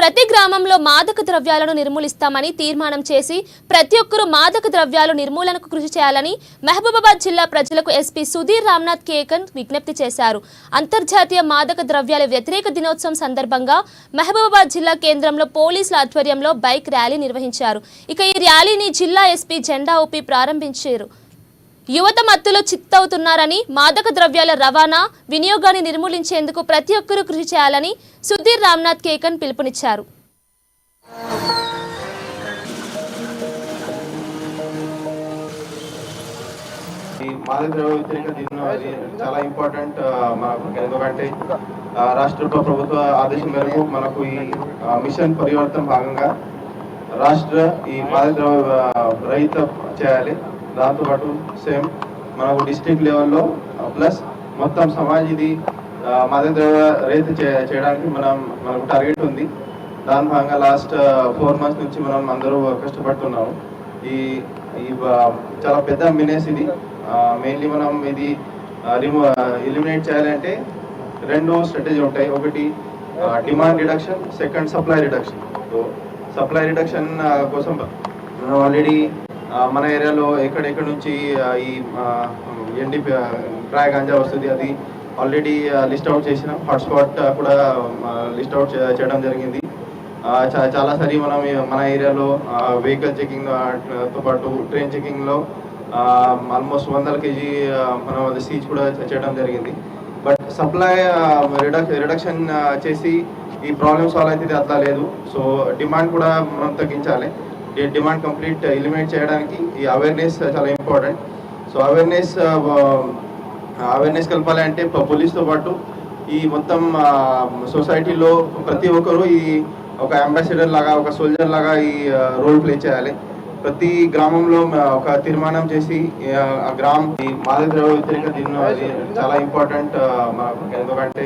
ప్రతి గ్రామంలో మాదక ద్రవ్యాలను నిర్మూలిస్తామని తీర్మానం చేసి ప్రతి ఒక్కరూ మాదక ద్రవ్యాల నిర్మూలనకు కృషి చేయాలని మహబూబాబాద్ జిల్లా ప్రజలకు ఎస్పీ సుధీర్ రామ్నాథ్ కేకన్ విజ్ఞప్తి చేశారు. అంతర్జాతీయ మాదక ద్రవ్యాల వ్యతిరేక దినోత్సవం సందర్భంగా మహబూబాబాద్ జిల్లా కేంద్రంలో పోలీసుల ఆధ్వర్యంలో బైక్ ర్యాలీ నిర్వహించారు. ఇక ఈ ర్యాలీని జిల్లా ఎస్పీ జెండా ఊపి ప్రారంభించారు. యువత మత్తులో చిత్తవుతున్నారని, మాదక ద్రవ్యాల రవాణా వినియోగాన్ని నిర్మూలించేందుకు ప్రతి ఒక్కరూ కృషి చేయాలని సుధీర్ రామ్నాథ్ కేకన్ పిలుపునిచ్చారు. మాదక ద్రవ్య వ్యతిరేక దినం చాలా ఇంపార్టెంట్ మనకు. ఎందుకంటే రాష్ట్ర ప్రభుత్వ ఆదేశం మేరకు మనకు ఈ మిషన్ పరివర్తన భాగంగా రాష్ట్ర ఈ మాదక ద్రవ్య రహిత చేయాలి. దాంతోపాటు సేమ్ మనకు డిస్ట్రిక్ట్ లెవెల్లో ప్లస్ మొత్తం సమాజ్ ఇది మాదక ద్రవ్య రహిత చేయడానికి మనకు టార్గెట్ ఉంది. దాని భాగంగా లాస్ట్ 4 months నుంచి మనం అందరూ కష్టపడుతున్నాము. ఈ చాలా పెద్ద మినేస్ ఇది. మెయిన్లీ మనం ఇది ఎలిమినేట్ చేయాలంటే 2 స్ట్రాటజీ ఉంటాయి. ఒకటి demand reduction, second supply reduction. So supply reduction కోసం మనం ఆల్రెడీ మన ఏరియాలో ఎక్కడెక్కడ నుంచి ఈ ఎండి డ్రై గాంజా వస్తుంది అది ఆల్రెడీ లిస్ట్ అవుట్ చేసినాం. హాట్స్పాట్ కూడా లిస్ట్ అవుట్ చేయడం జరిగింది. చాలాసారి మనం మన ఏరియాలో వెహికల్ చెకింగ్తో పాటు ట్రైన్ చెకింగ్లో ఆల్మోస్ట్ 100 kg మనం అది సీజ్ కూడా చేయడం జరిగింది. బట్ సప్లై రిడక్షన్ చేసి ఈ ప్రాబ్లమ్ సాల్వ్ అయితే అట్లా లేదు. సో డిమాండ్ కూడా మనం తగ్గించాలి. డిమాండ్ కంప్లీట్ ఎలిమినేట్ చేయడానికి ఈ అవేర్నెస్ చాలా ఇంపార్టెంట్. సో అవేర్నెస్ కలపాలి అంటే పోలీస్తో పాటు ఈ మొత్తం సొసైటీలో ప్రతి ఒక్కరూ ఈ ఒక అంబాసిడర్ లాగా, ఒక సోల్జర్ లాగా ఈ రోల్ ప్లే చేయాలి. ప్రతి గ్రామంలో ఒక తీర్మానం చేసి ఈ మాదక ద్రవ్య వ్యతిరేక దినం చాలా ఇంపార్టెంట్ మనకు. ఎందుకంటే